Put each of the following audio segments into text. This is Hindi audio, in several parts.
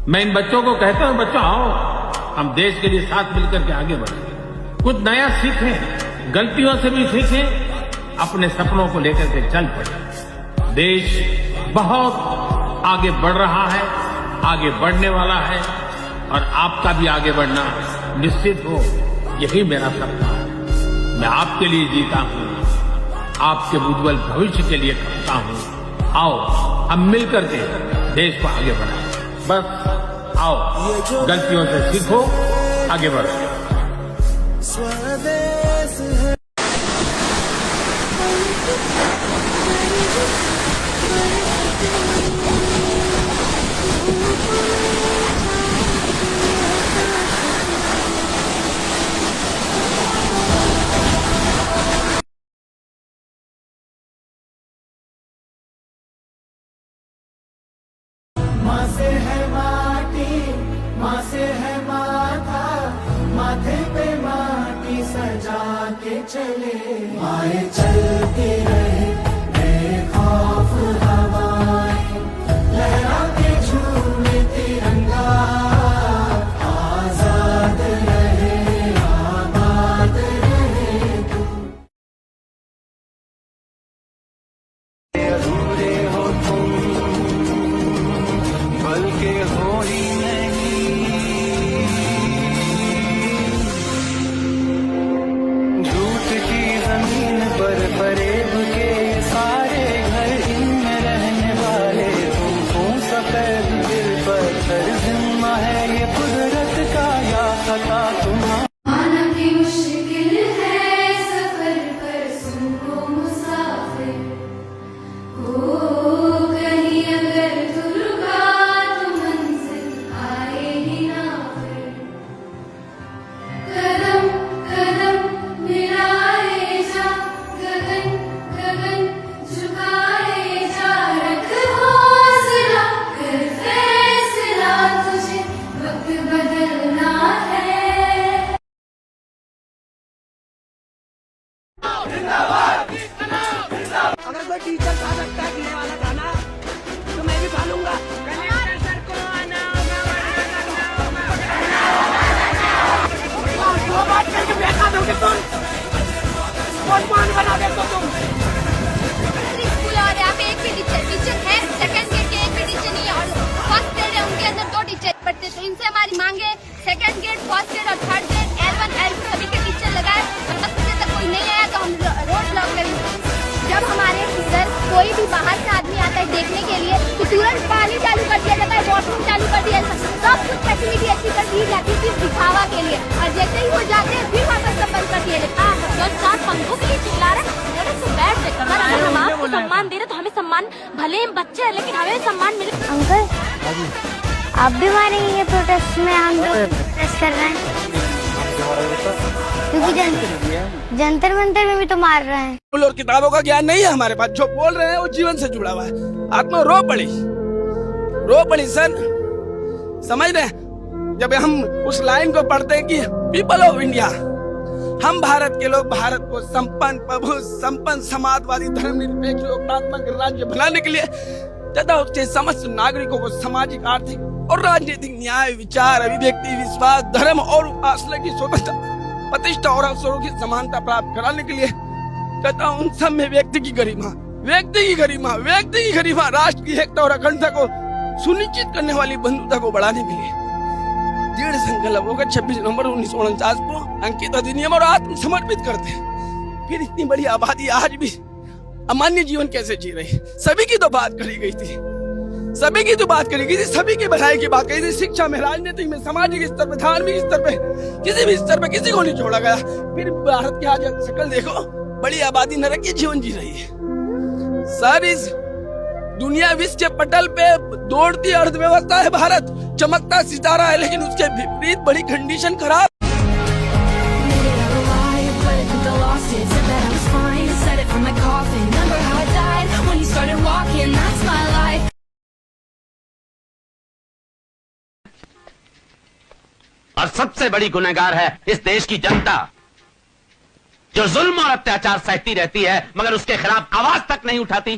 मैं इन बच्चों को कहता हूं, बच्चों आओ हम देश के लिए साथ मिलकर के आगे बढ़ें, कुछ नया सीखें, गलतियों से भी सीखें, अपने सपनों को लेकर के चल पड़े। देश बहुत आगे बढ़ रहा है, आगे बढ़ने वाला है और आपका भी आगे बढ़ना निश्चित हो, यही मेरा सपना है। मैं आपके लिए जीता हूं, आपके उज्जवल भविष्य के लिए करता हूं। आओ हम मिलकर के देश को आगे बढ़ाएं। बस आओ गलतियों से सीखो, आगे बढ़ो। स्वदेश है। माँ से है माटी, माँ से है माथा, माथे पे माटी सजा के चले, माए चलती रहे बेखौफ हवाएं, लहरा के झूमे तिरंगा, आजाद रहे आबाद रहे तू। अधूरे हो तुम बल्कि हो ही नहीं, झूठ की जमीन पर फरेब के सारे घर, इनमें रहने वाले तुमको सफेद दिल पर जिम्मा है ये कुदरत का या खता तुम्हारा। आना की मुश्किल है सफर पर सुनो मुसाफिर, हो कहीं अगर दुर्गा तो मंजिल आए ही ना फिर, कदम कदम मिलाए जा, गगन गगन झुकाए जा, रख हौसला कर फैसला, तुझे वक्त बदलना है। अगर कोई टीचर खा सकता है गिरने वाला खाना तो मैं भी खा लूंगा। दो बात करके बेटा दोगे तुम, बना दे तो तुम। स्कूल और यहाँ पे एक भी टीचर है, सेकंड ग्रेड के एक भी टीचर नहीं है और फर्स्ट ग्रेड है उनके अंदर 2 टीचर पढ़ते, तो इनसे हमारी मांग है सेकंड ग्रेड, फर्स्ट ग्रेड और थर्ड ग्रेड L1 L2 सभी के टीचर लगाए, और 10 बजे तक कोई नहीं आया तो हम रोड ब्लॉक करेंगे। जब हमारे इधर कोई भी बाहर से आदमी आता है देखने के लिए तो तुरंत पानी चालू कर दिया जाता है, वॉशरूम चालू कर दिया जाता है, सब कुछ फैसिलिटी अच्छी कर दी जाती है सिर्फ दिखावा के लिए, और जैसे ही वो जाते हैं फिर वापस सब बंद कर दिया जाता है। जो 4 पंखों के लिए चिल्ला रहे हैं, बैठ से अगर हम आपको सम्मान दे रहे तो हमें सम्मान, भले हम बच्चे हैं लेकिन हमें सम्मान मिले। अंकल आप भी मारेंगे ये प्रोटेस्ट में? हम लोग प्रोटेस्ट कर रहे हैं क्योंकि जंतर मंतर में भी तो मार रहे हैं। और किताबों का ज्ञान नहीं है हमारे पास, जो बोल रहे हैं वो जीवन से जुड़ा हुआ है। आत्मा रो पड़ी सन, समझ रहे? जब हम उस लाइन को पढ़ते हैं कि पीपल ऑफ इंडिया, हम भारत के लोग भारत को संपन्न प्रभु संपन्न समाजवादी धर्मनिरपेक्ष लोकतांत्रिक राज्य बनाने के लिए तथा उसके समस्त नागरिकों को सामाजिक, आर्थिक और राजनीतिक न्याय, विचार, अभिव्यक्ति, विश्वास, धर्म और उपासना की स्वतंत्रता, प्रतिष्ठा और अवसरों की समानता प्राप्त कराने के लिए तथा उन सब में व्यक्ति की गरिमा, राष्ट्र की एकता और अखंडता को सुनिश्चित करने वाली बंधुता को बढ़ाने के लिए दृढ़ संकल्प होकर 26 नवंबर 1949 को अंकित अधिनियम और आत्मसमर्पित करते हैं। फिर इतनी बड़ी आबादी आज भी अमान्य जीवन कैसे जी रही? सभी की तो बात करी गई थी, सभी की भलाई की बात कही थी, शिक्षा में, राजनीति में, सामाजिक स्तर पे, धार्मिक स्तर पे, किसी भी स्तर पे किसी को नहीं छोड़ा गया। फिर भारत की आज शक्ल देखो, बड़ी आबादी नरक की जीवन जी रही है। सर इस दुनिया विश्व के पटल पे दौड़ती अर्थव्यवस्था है भारत, चमकता सितारा है, लेकिन उसके विपरीत बड़ी कंडीशन खराब। और सबसे बड़ी गुनहगार है इस देश की जनता, जो जुल्म और अत्याचार सहती रहती है मगर उसके खिलाफ आवाज तक नहीं उठाती।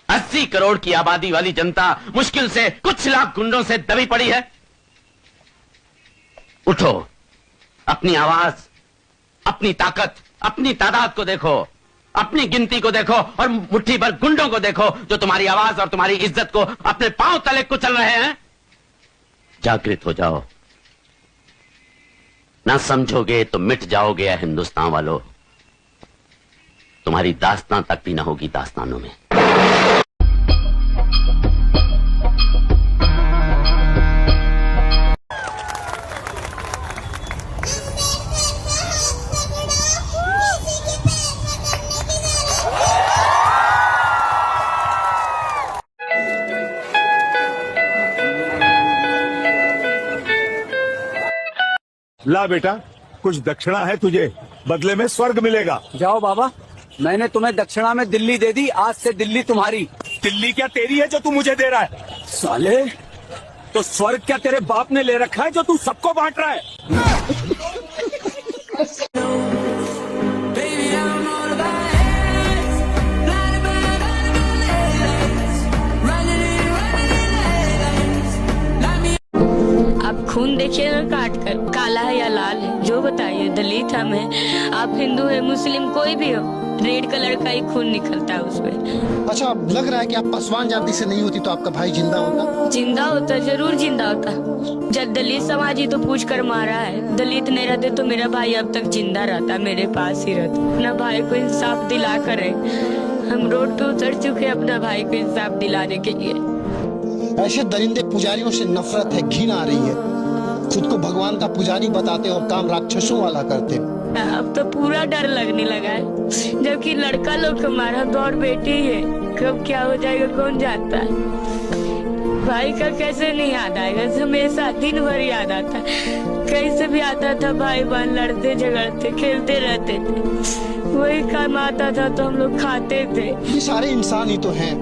80 करोड़ की आबादी वाली जनता मुश्किल से कुछ लाख गुंडों से दबी पड़ी है। उठो, अपनी आवाज, अपनी ताकत, अपनी तादाद को देखो, अपनी गिनती को देखो और मुट्ठी भर गुंडों को देखो जो तुम्हारी आवाज और तुम्हारी इज्जत को अपने पांव तले कुचल रहे हैं। जागृत हो जाओ, ना समझोगे तो मिट जाओगे हिंदुस्तान वालों। तुम्हारी दास्तां तक भी ना होगी दास्तानों में। ला बेटा, कुछ दक्षिणा है तुझे, बदले में स्वर्ग मिलेगा। जाओ बाबा, मैंने तुम्हें दक्षिणा में दिल्ली दे दी, आज से दिल्ली तुम्हारी। दिल्ली क्या तेरी है जो तू मुझे दे रहा है? साले, तो स्वर्ग क्या तेरे बाप ने ले रखा है जो तू सबको बांट रहा है? आप खून देखिए काट कर, काला है या लाल है, जो बताइए। दलित हम हैं, आप हिंदू है, मुस्लिम, कोई भी हो, रेड कलर का ही खून निकलता है उसमें। अच्छा, अब लग रहा है कि आप पासवान जाति से नहीं होती तो आपका भाई जिंदा होता? जिंदा होता, जरूर जिंदा होता। जब दलित समाज ही तो पूछ कर मारा है। दलित नहीं रहते तो मेरा भाई अब तक जिंदा रहता, मेरे पास ही रहता। अपना भाई को इंसाफ दिला कर हम रोड पे उतर चुके अपना भाई को इंसाफ दिलाने के लिए। ऐसे दरिंदे पुजारियों से नफरत है, घिन आ रही है। खुद को भगवान का पुजारी बताते और काम राक्षसों वाला करते। अब तो पूरा डर लगने लगा है, जबकि लड़का लोग हमारा तो और बेटी है, कब क्या हो जाएगा कौन जानता है। भाई का कैसे नहीं याद आएगा, हमेशा दिन भर याद आता है। कैसे भी आता था, भाई बहन लड़ते झगड़ते खेलते रहते थे, वही काम आता था तो हम लोग खाते थे। ये सारे इंसान ही तो हैं,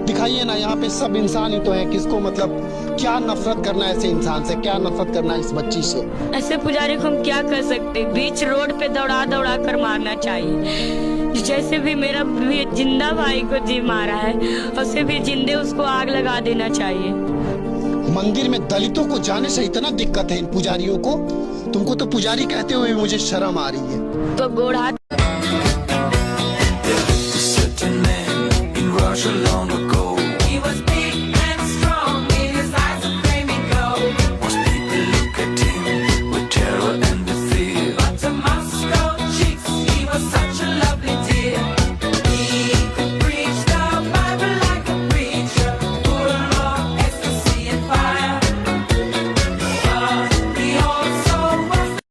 दिखाइए ना, यहाँ पे सब इंसान ही तो हैं। किसको मतलब क्या नफरत करना है ऐसे इंसान से, क्या नफरत करना है इस बच्ची से? ऐसे पुजारी को हम क्या कर सकते, बीच रोड पे दौड़ा दौड़ा कर मारना चाहिए। जैसे भी मेरा भी जिंदा भाई को जी मारा है, उसे भी जिंदे उसको आग लगा देना चाहिए। मंदिर में दलितों को जाने से इतना दिक्कत है इन पुजारियों को। तुमको तो पुजारी कहते हुए मुझे शर्म आ रही है। तो गोड़ हाथ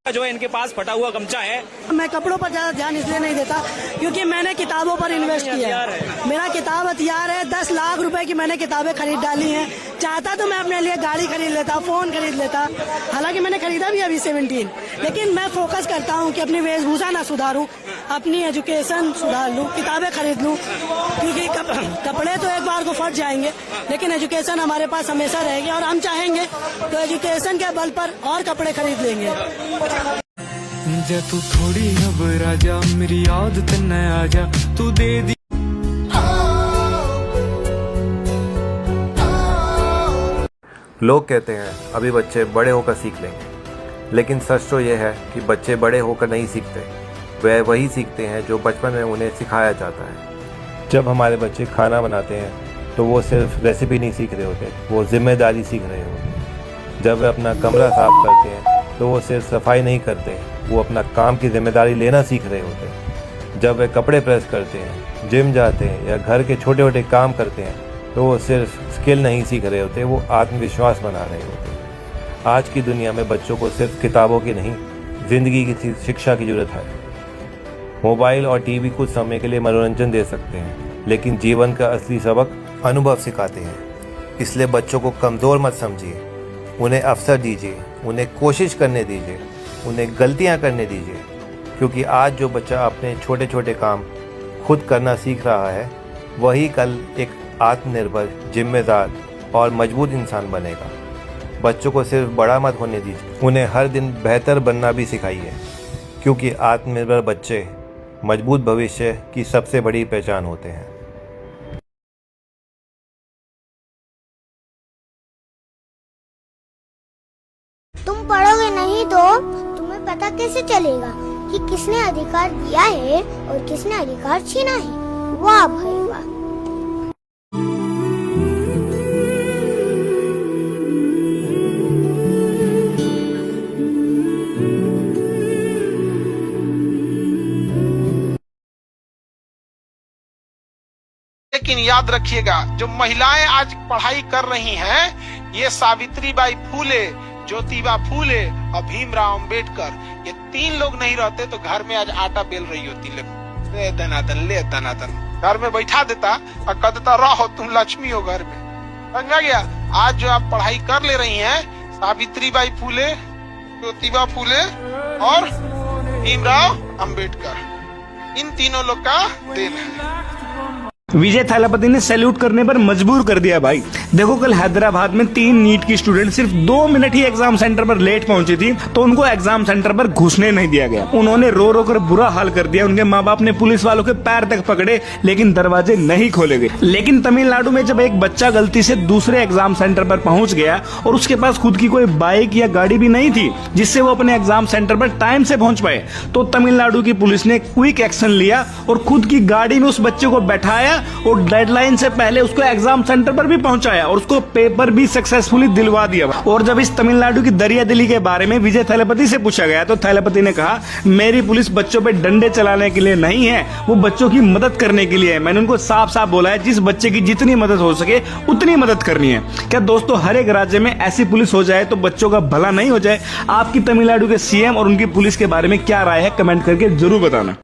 जो है इनके पास फटा हुआ गमछा है। मैं कपड़ों पर ज्यादा ध्यान इसलिए नहीं देता क्योंकि मैंने किताबों पर इन्वेस्ट किया है। मेरा किताब हथियार है। 10 लाख रुपए की मैंने किताबें खरीद डाली हैं। चाहता तो मैं अपने लिए गाड़ी खरीद लेता, फोन खरीद लेता, हालांकि मैंने खरीदा भी अभी 17, लेकिन मैं फोकस करता हूं कि अपनी वेशभूषा ना सुधारूं, अपनी एजुकेशन सुधार लूं, किताबें खरीद लूं, क्योंकि कपड़े तो एक बार को फट जाएंगे लेकिन एजुकेशन हमारे पास हमेशा रहेगी और हम चाहेंगे तो एजुकेशन के बल पर और कपड़े खरीद लेंगे। जा तू थोड़ी घबरा जा, मेरी आदत न आ जा, तू दे दी। लोग कहते हैं अभी बच्चे बड़े होकर सीख लेंगे, लेकिन सच तो ये है कि बच्चे बड़े होकर नहीं सीखते, वे वही सीखते हैं जो बचपन में उन्हें सिखाया जाता है। जब हमारे बच्चे खाना बनाते हैं तो वो सिर्फ रेसिपी नहीं सीख रहे होते, वो जिम्मेदारी सीख रहे होते हैं। जब वे अपना कमरा साफ करते हैं तो वो सिर्फ सफाई नहीं करते, वो अपना काम की जिम्मेदारी लेना सीख रहे होते हैं। जब वे कपड़े प्रेस करते हैं, जिम जाते हैं या घर के छोटे छोटे काम करते हैं तो वो सिर्फ स्किल नहीं सीख रहे होते, वो आत्मविश्वास बना रहे होते हैं। आज की दुनिया में बच्चों को सिर्फ किताबों की नहीं, ज़िंदगी की शिक्षा की ज़रूरत है। मोबाइल और टीवी कुछ समय के लिए मनोरंजन दे सकते हैं, लेकिन जीवन का असली सबक अनुभव सिखाते हैं। इसलिए बच्चों को कमज़ोर मत समझिए, उन्हें अवसर दीजिए, उन्हें कोशिश करने दीजिए, उन्हें गलतियां करने दीजिए, क्योंकि आज जो बच्चा अपने छोटे छोटे काम खुद करना सीख रहा है वही कल एक आत्मनिर्भर, जिम्मेदार और मजबूत इंसान बनेगा। बच्चों को सिर्फ बड़ा मत होने दीजिए, उन्हें हर दिन बेहतर बनना भी सिखाइए, क्योंकि आत्मनिर्भर बच्चे मजबूत भविष्य की सबसे बड़ी पहचान होते हैं। तुम पढ़ोगे नहीं तो तुम्हें पता कैसे चलेगा कि किसने अधिकार दिया है और किसने अधिकार छीना है। वाह भाई वाह। लेकिन याद रखिएगा, जो महिलाएं आज पढ़ाई कर रही हैं, ये सावित्रीबाई फूले, ज्योतिबा फूले और भीमराव अंबेडकर, ये 3 लोग नहीं रहते तो घर में आज आटा बेल रही होती। ले दनादन घर में बैठा देता और कह देता रहो तुम लक्ष्मी हो घर में। समझा गया? आज जो आप पढ़ाई कर ले रही हैं, सावित्रीबाई फूले, ज्योतिबा फूले और भीमराव अंबेडकर, इन तीनों लोग का देन है। विजय थालापति ने सैल्यूट करने पर मजबूर कर दिया भाई। देखो कल हैदराबाद में 3 नीट की स्टूडेंट सिर्फ 2 मिनट ही एग्जाम सेंटर पर लेट पहुंची थी तो उनको एग्जाम सेंटर पर घुसने नहीं दिया गया। उन्होंने रो रो कर बुरा हाल कर दिया। उनके माँ बाप ने पुलिस वालों के पैर तक पकड़े लेकिन दरवाजे नहीं खोले गए। लेकिन तमिलनाडु में जब एक बच्चा गलती से दूसरे एग्जाम सेंटर पर पहुंच गया और उसके पास खुद की कोई बाइक या गाड़ी भी नहीं थी जिससे वो अपने एग्जाम सेंटर पर टाइम से पहुंच पाए, तो तमिलनाडु की पुलिस ने क्विक एक्शन लिया और खुद की गाड़ी में उस बच्चे को बैठाया और डेडलाइन से पहले उसको एग्जाम सेंटर पर भी पहुंचाया और उसको पेपर भी सक्सेसफुली दिलवा दिया। और जब इस तमिलनाडु की दरियादिली के बारे में विजय थालापति से पूछा गया तो थालापति ने कहा, मेरी पुलिस बच्चों पे डंडे चलाने के लिए नहीं है, वो बच्चों की मदद करने के लिए है। मैंने उनको साफ साफ बोला है जिस बच्चे की जितनी मदद हो सके उतनी मदद करनी है। क्या दोस्तों हर एक राज्य में ऐसी पुलिस हो जाए तो बच्चों का भला नहीं हो जाए? आपकी तमिलनाडु के सीएम और उनकी पुलिस के बारे में क्या राय है, कमेंट करके जरूर बताना।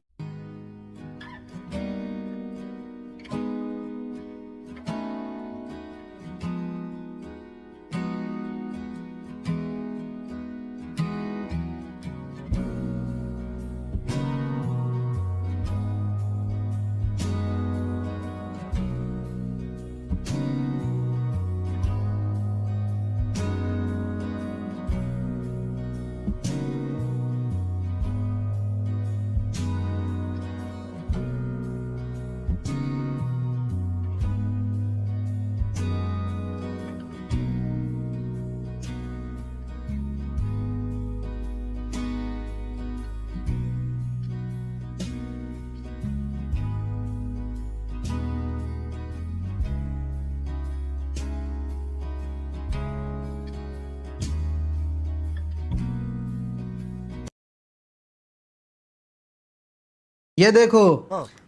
ये देखो,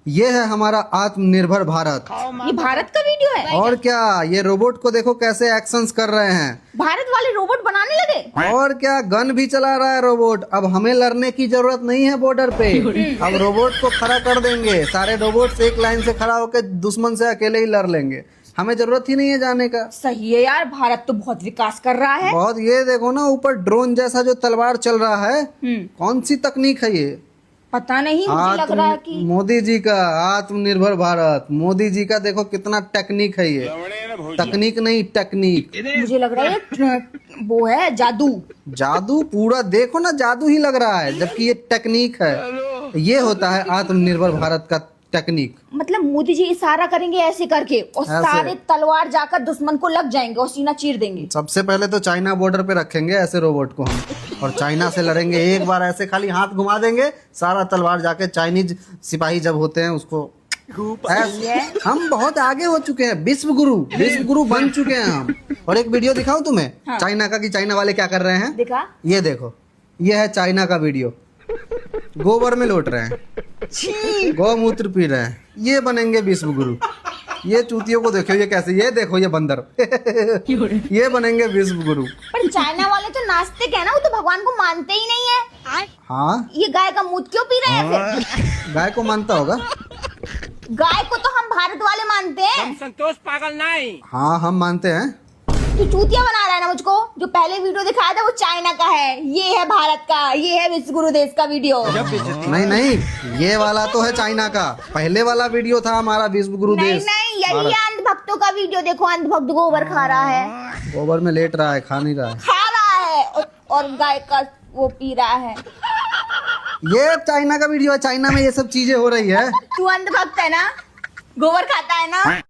ये है हमारा आत्मनिर्भर भारत। ये भारत का वीडियो है। और क्या, ये रोबोट को देखो कैसे एक्शंस कर रहे हैं। भारत वाले रोबोट बनाने लगे। और क्या, गन भी चला रहा है रोबोट। अब हमें लड़ने की जरूरत नहीं है बॉर्डर पे। अब रोबोट को खड़ा कर देंगे, सारे रोबोट एक लाइन से खड़ा होकर दुश्मन से अकेले ही लड़ लेंगे। हमें जरूरत ही नहीं है जाने का। सही है यार, भारत तो बहुत विकास कर रहा है। बहुत। ये देखो ना, ऊपर ड्रोन जैसा जो तलवार चल रहा है, कौन सी तकनीक है ये? पता नहीं, मुझे लग रहा है कि मोदी जी का आत्मनिर्भर भारत। मोदी जी का देखो कितना टेक्निक है ये। तकनीक नहीं, टेक्निक। मुझे लग रहा है वो है जादू। जादू पूरा देखो ना, जादू ही लग रहा है, जबकि ये टेक्निक है। ये होता है आत्मनिर्भर भारत का टेक्निक। मतलब मोदी जी इशारा करेंगे ऐसे करके और सारे तलवार जाकर दुश्मन को लग जाएंगे और सीना चीर देंगे। सबसे पहले तो चाइना बॉर्डर पे रखेंगे ऐसे रोबोट को हम, और चाइना से लड़ेंगे। एक बार ऐसे खाली हाथ घुमा देंगे, सारा तलवार जाके चाइनीज सिपाही जब होते हैं उसको। हम बहुत आगे हो चुके हैं, विश्व गुरु बन चुके हैं हम। और एक वीडियो दिखाऊं तुम्हें चाइना का, कि चाइना वाले क्या कर रहे हैं। दिखा। ये देखो, ये है चाइना का वीडियो। गोबर में लौट रहे हैं, गौमूत्र पी रहे हैं। ये बनेंगे विश्व गुरु। ये चूतियों को देखो, ये कैसे, ये देखो ये बंदर ये बनेंगे विश्व गुरु। पर चाइना वाले तो नास्तिक है ना, वो तो भगवान को मानते ही नहीं है। हाँ, ये गाय का मूत्र क्यों पी रहे हैं फिर? गाय को मानता होगा। गाय को तो हम भारत वाले मानते हैं। संतोष पागल नहीं। हाँ, हम मानते हैं। तू चूतिया बना रहा है ना मुझको। जो पहले वीडियो दिखाया था वो चाइना का है, ये है भारत का, ये है विश्व गुरु देश का वीडियो। नहीं, ये वाला तो है चाइना का। पहले वाला वीडियो था हमारा विश्व गुरु देश। नहीं, यही है अंधभक्तों का वीडियो। देखो अंधभक्त गोबर खा रहा है। गोबर में लेट रहा है, खा नहीं रहा है। खा रहा है और गाय का वो पी रहा है। ये चाइना का वीडियो है। चाइना में ये सब चीजें हो रही है। तू अंधभक्त है ना, गोबर खाता है ना।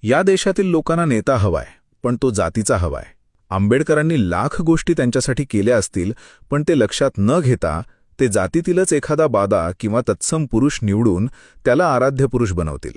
या देशातील लोकांना नेता हवाय, पण तो जातीचा हवाय. आंबेडकरांनी लाख गोष्टी त्यांच्यासाठी केल्या असतील, पण ते लक्षात न घेता ते जातीतीलच एखादा बादा किंवा तत्सम पुरुष निवडून त्याला आराध्य पुरुष बनवतील.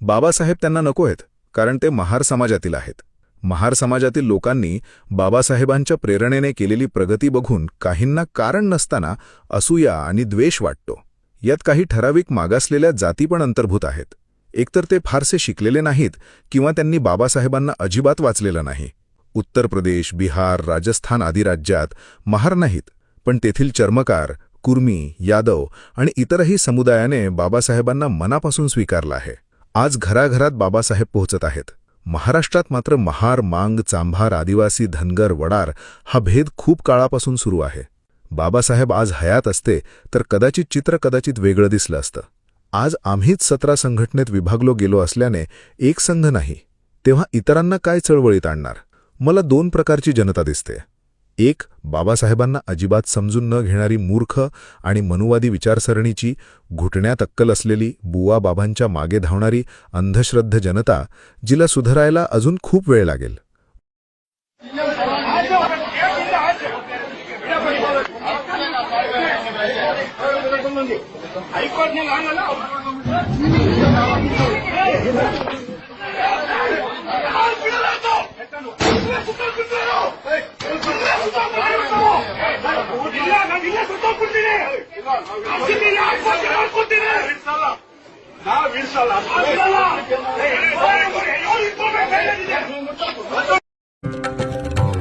बाबासाहेब त्यांना नको आहेत, कारण ते महार समाजातील आहेत. महार समाजातील लोकांनी बाबासाहेबांच्या प्रेरणेने केलेली प्रगती बघून काहींना कारण नसताना असूया आणि द्वेष वाटतो. यात काही ठराविक मागासलेल्या जाती पण अंतर्भूत आहेत. एकतर ते फारसे शिकलेले नाहीत किंवा त्यांनी बाबासाहेबांना अजिबात वाचलेलं नाही. उत्तर प्रदेश, बिहार, राजस्थान आदी राज्यात महार नाहीत, पण तेथील चर्मकार, कुर्मी, यादव आणि इतरही समुदायाने बाबासाहेबांना मनापासून स्वीकारलं आहे. आज घराघरात बाबासाहेब पोहोचत आहेत. महाराष्ट्रात मात्र महार, मांग, चांभार, आदिवासी, धनगर, वडार हा भेद खूप काळापासून सुरू आहे. बाबासाहेब आज हयात असते तर कदाचित चित्र वेगळं दिसलं असतं. आज आम्हीच 17 संघटनेत विभागलो गेलो असल्याने एक संघ नाही, तेव्हा इतरांना काय चळवळीत आणणार? मला 2 प्रकारची जनता दिसते. एक, बाबासाहेबांना अजिबात समजून न घेणारी मूर्ख आणि मनुवादी विचारसरणीची, घुटण्यात अक्कल असलेली, बुवा बाबांच्या मागे धावणारी अंधश्रद्ध जनता, जिला सुधारायला अजून खूप वेळ लागेल.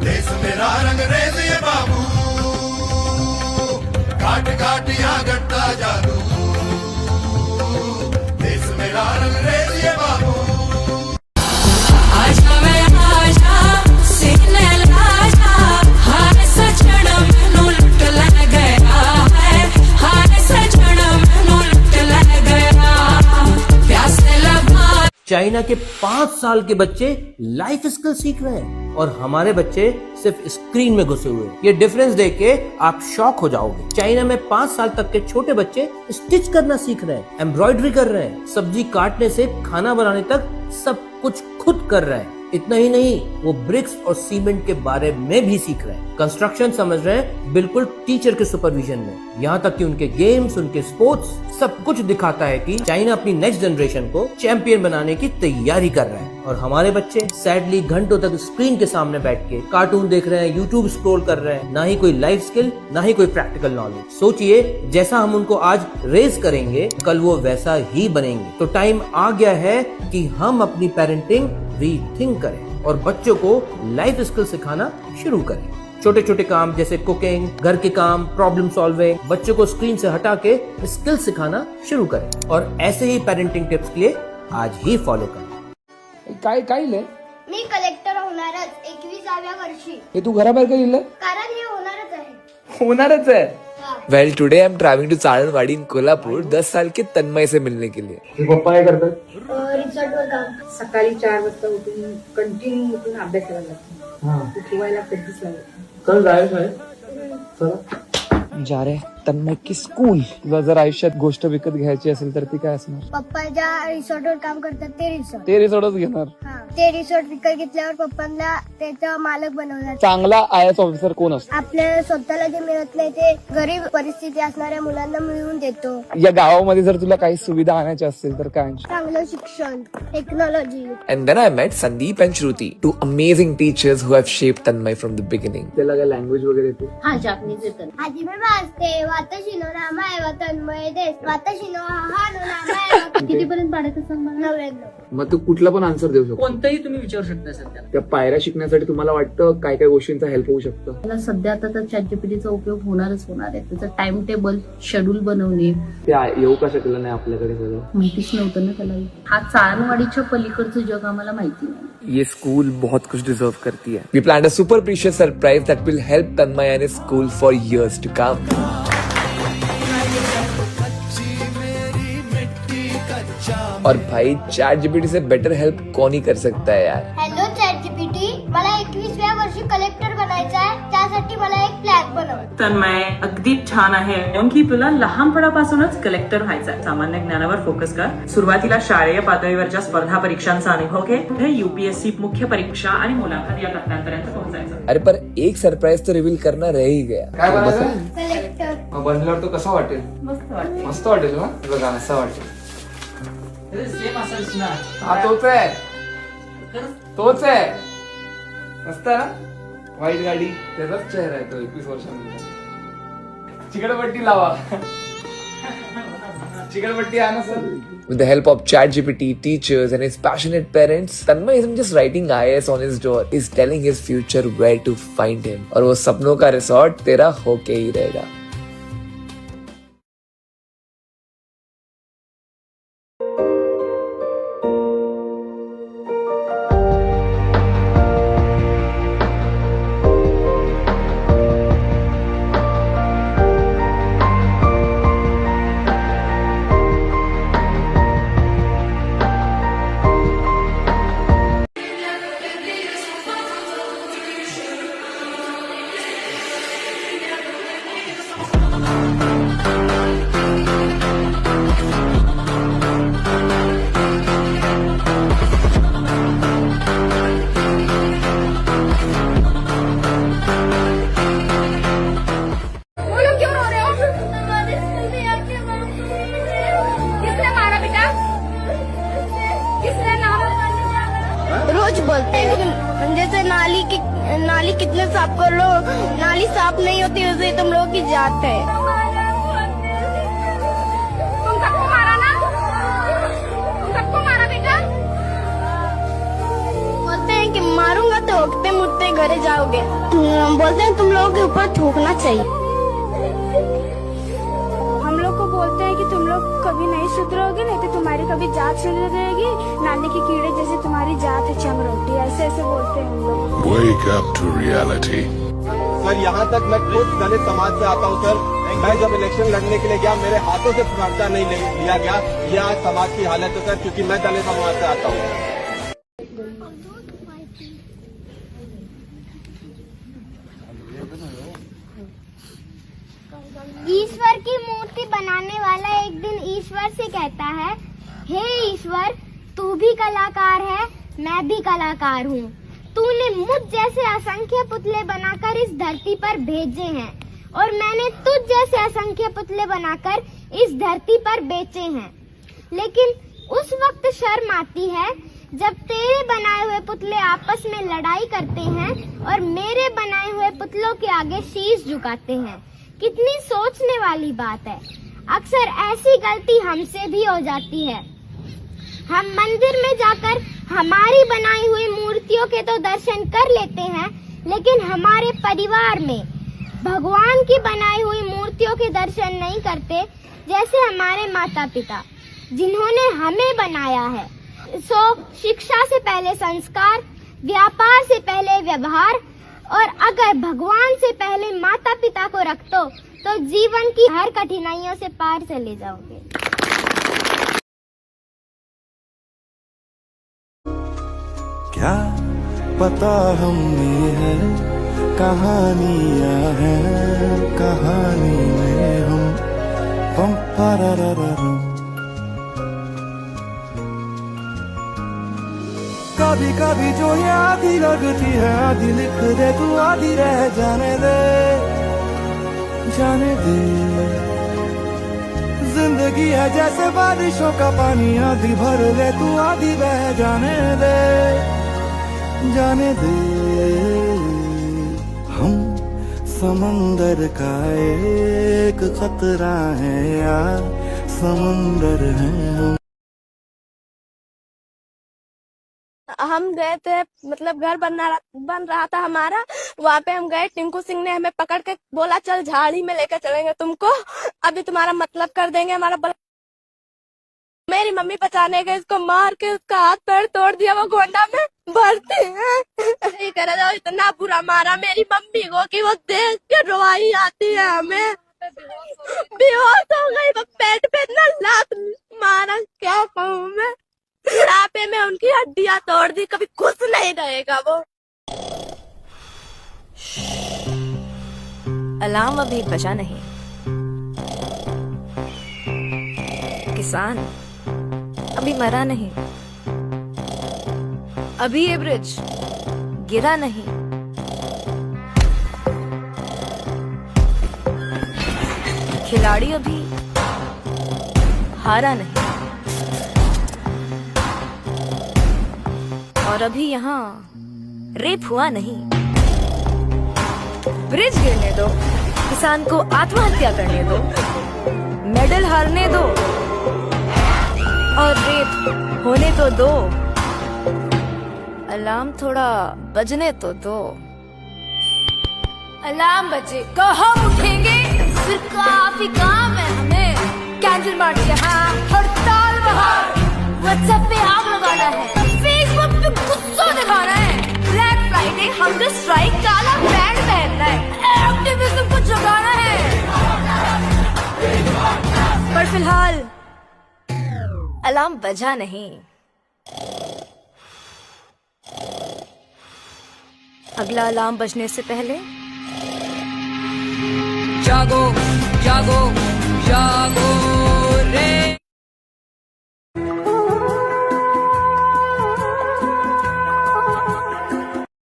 देश मेरा रंगरेज ये बाबू, काट काट यहाँ गट्टा जादू. देश मेरा रंगरेज ये बाबू. आजा मैं आजा सीने लाजा, हाय सजन मैनू लुट ले गया है, हाय सजन मैनू लुट ले गया, प्यासे लगा. चाइना के 5 साल के बच्चे लाइफ स्किल सीख रहे हैं और हमारे बच्चे सिर्फ स्क्रीन में घुसे हुए हैं. ये डिफरेंस देख के आप शॉक हो जाओगे. चाइना में 5 साल तक के छोटे बच्चे स्टिच करना सीख रहे हैं, एम्ब्रॉयडरी कर रहे हैं, सब्जी काटने से खाना बनाने तक सब कुछ खुद कर रहे हैं. इतना ही नहीं, वो ब्रिक्स और सीमेंट के बारे में भी सीख रहे हैं. कंस्ट्रक्शन समझ रहे हैं बिल्कुल टीचर के सुपरविजन में. यहाँ तक कि उनके गेम्स, उनके स्पोर्ट्स सब कुछ दिखाता है कि चाइना अपनी नेक्स्ट जनरेशन को चैंपियन बनाने की तैयारी कर रहा है. और हमारे बच्चे सैडली घंटों तक स्क्रीन के सामने बैठ के कार्टून देख रहे हैं, यूट्यूब स्क्रॉल कर रहे हैं. ना ही कोई लाइफ स्किल, ना ही कोई प्रैक्टिकल नॉलेज. सोचिए, जैसा हम उनको आज रेज करेंगे, कल वो वैसा ही बनेंगे. तो टाइम आ गया है कि हम अपनी पेरेंटिंग रीथिंक करें और बच्चों को लाइफ स्किल सिखाना शुरू करें. छोटे छोटे काम जैसे कुकिंग, घर के काम, प्रॉब्लम सॉल्विंग, बच्चों को स्क्रीन से हटा के स्किल सिखाना शुरू करें. और ऐसे ही पेरेंटिंग टिप्स के लिए आज ही फॉलो करें. काय लिहिलंय? मी कलेक्टर होणारच 21व्या वर्षी. हे तू घराबाहेर का लिहिलंय? कारण हे होणारच आहे. होणारच है. Well today I am travelling to Charanwadi in Kolhapur 10 साल के तन्मय से मिलने के लिए. पप्पा काय करतात? रिसॉर्टवर काम. सकाळी 4 वाजता उठून कंटिन्यू उठून अभ्यास करायला लागतो. ठेवायला कधीच लागत. कल जायचं आहे. चला जा रे तन्मय की स्कूल. तुला जर आयुष्यात गोष्ट विकत घ्यायची असेल तर ती काय असणार? पप्पा ज्या रिसॉर्टवर काम करतात ते रिसॉर्ट. ते रिसॉर्टच घेणार. ते रिसॉर्ट विकत घेतल्यावर पप्पांना त्याचा मालक बनवणार. चांगला IAS ऑफिसर कोण असतो? आपल्याला स्वतःला जे मिळत नाही ते गरीब परिस्थिती असणाऱ्या मुलांना मिळवून देतो. या गावामध्ये जर तुला काही सुविधा आणायच्या असतील तर काय? चांगलं शिक्षण, technology. And then I met Sandeep and Shruti, two amazing teachers who have shaped Tanmay from the beginning. त्याला काय लँग्वेज वगैरे येते? हा, जापनीज येतं. आजी मी वाचते. वाताशी नो नामाय तन्मय देश. वाताशी नो हा नो नामाय. कितीपर्यंत पाडायचं सांग मला? 99. मग तू कुठला पण आन्सर देऊ शकतो. कोणताही तुम्ही विचारू शकता सध्या. त्या पायऱ्या शिकण्यासाठी तुम्हाला वाटतं काय काय गोष्टींचा हेल्प होऊ शकतं? मला सध्या आता तर ChatGPTचा उपयोग होणारच होणार आहे. त्याचं टाइम टेबल, शेड्यूल बनवणे. ते येऊ का शकलं नाही आपल्याकडे सगळं? माहितीच नव्हतं ना त्याला. हा चारणवाडीच्या पलीकडचं जग आम्हाला माहिती नाही. ये स्कूल बहुत कुछ डिजर्व करती है. We planned a super precious surprise that will help Tanmay and his school for years to come. और भाई ChatGPT से बेटर हेल्प कौन ही कर सकता है यार. हॅलो ChatGPT, मला 21व्या वर्षी कलेक्टर बनायचं आहे. त्यासाठी मला एक प्लॅन लायक बनव. तन्मय अगदी छान आहे. कारण की तुला लहानपणापासूनच कलेक्टर व्हायचंय. सामान्य ज्ञानावर फोकस कर. सुरुवातीला शालेय पातळीवरच्या स्पर्धा परीक्षांचा अनुभव घे. पुढे UPSC मुख्य परीक्षा आणि मुलाखत या टप्प्यांपर्यंत पोहोचायचं. अरे पर एक सरप्राईज तो रिव्हील करना रह ही गया. काय बनायचं? कलेक्टर. बनल्यावर तो कसा वाटेल? मस्त वाटतं. मस्त वाटेल ना. बघा असं वाटेल. सेम असेल ना. हा तोच आहे. तोच आहे. मस्त आहे ना. व्हाईट गाडी त्याचाच चेहरा आहे तो 21 वर्षांचा. चिकटपट्टी लावा. चिकटपट्टी आहे ना sir. With the help of ChatGPT, teachers and his passionate parents, Tanmay isn't just writing IAS on his door, he's telling his future where to find him. और वो सपनों का रिसोर्ट तेरा होके ही रहेगा. रोज बोलते हैं जैसे नाली कितने साफ कर लो, नाली साफ नहीं होती वैसे तुम लोगों की जात है. तुम सबको मारा ना, तुम सबको मारा बेटा. बोलते हैं कि मारूंगा तो उठते मुठते घरे जाओगे. बोलते हैं तुम लोगों के ऊपर थूकना चाहिए. हम लोग को बोलते हैं कि तुम लोग कभी नहीं सुधरोगे, नहीं तो तुम्हारी कभी जात सुधरेगी. नाली के कीड़े जैसे तुम्हारी जात है चमरोटी. ऐसे ऐसे बोलते हैं हम लोग. Wake up to reality. Sir यहाँ तक मैं खुद दलित समाज से आता हूँ सर. मैं जब इलेक्शन लड़ने के लिए गया मेरे हाथों से पर्चा नहीं लिया गया. यह आज समाज की हालत है सर, क्योंकि मैं दलित समाज से आता हूँ. ईश्वर की मूर्ति बनाने वाला एक दिन ईश्वर से कहता है, हे ईश्वर, तू भी कलाकार है, मैं भी कलाकार हूँ. तूने मुझ जैसे असंख्य पुतले बनाकर इस धरती पर भेजे हैं और मैंने तुझ जैसे असंख्य पुतले बनाकर इस धरती पर बेचे हैं. लेकिन उस वक्त शर्म आती है जब तेरे बनाए हुए पुतले आपस में लड़ाई करते हैं और मेरे बनाए हुए पुतलों के आगे शीश झुकाते हैं. कितनी सोचने वाली बात है. अक्सर ऐसी गलती हमसे भी हो जाती है. हम मंदिर में जाकर हमारी बनाई हुई मूर्तियों के तो दर्शन कर लेते हैं, लेकिन हमारे परिवार में भगवान की बनाई हुई मूर्तियों के दर्शन नहीं करते, जैसे हमारे माता पिता जिन्होंने हमें बनाया है. सो शिक्षा से पहले संस्कार, व्यापार से पहले व्यवहार, और अगर भगवान से पहले माता पिता को रख दो तो जीवन की हर कठिनाइयों से पार चले जाओगे. क्या पता हम ये है कहानियां हैं, कहानी में हम पम पररररम. कभी कभी जो ये आधी लगती है आधी लिख दे तू, आधी रह जाने दे, जाने दे. जिंदगी है जैसे बारिशों का पानी, आधी भर ले तू, आधी बह जाने दे, जाने दे. हम समंदर का एक खतरा है यार, समंदर है हम. हम गए थे, मतलब घर बन रहा था हमारा. वहाँ पे हम गए, टिंकू सिंह ने हमें पकड़ के बोला चल झाड़ी में लेकर चलेंगे तुमको, अभी तुम्हारा मतलब कर देंगे हमारा. मेरी मम्मी बचाने गए, इसको मार के उसका हाथ पैर तोड़ दिया. वो गोंडा में भर्ती है. कह रहा इतना बुरा मारा मेरी मम्मी को कि वो देख के रोवाई आती है हमें. बेहोश हो गई, वो पेट पे इतना लात मारा, क्या कहूँ मैं. बुढ़ापे में उनकी हड्डियां तोड़ दी, कभी खुश नहीं रहेगा वो. अलार्म अभी बजा नहीं। किसान अभी मरा नहीं। अभी ये ब्रिज गिरा नहीं। खिलाड़ी अभी हारा नहीं। और अभी यहाँ रेप हुआ नहीं। ब्रिज गिरने दो, किसान को आत्महत्या करने दो, मेडल हारने दो और रेप होने तो दो। अलार्म थोड़ा बजने तो दो। अलार्म बजे तो हम उठेंगे, फिर काफी काम है हमें। कैंडल मार्च यहाँ, हड़ताल वहाँ, व्हाट्सएप पे आग लगाना है, फेसबुक पे गुस्सा दिखाना है, ब्लैक फ्राइडे हंगर स्ट्राइक काला बैंड पहनना है, एक्टिविज्म को जगाना है। पर फिलहाल अलार्म बजा नहीं। अगला अलार्म बजने से पहले जागो जागो जागो रे।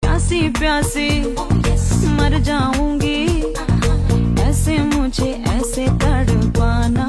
प्यासी प्यासी मर जाऊंगी, ऐसे मुझे ऐसे तड़पाना।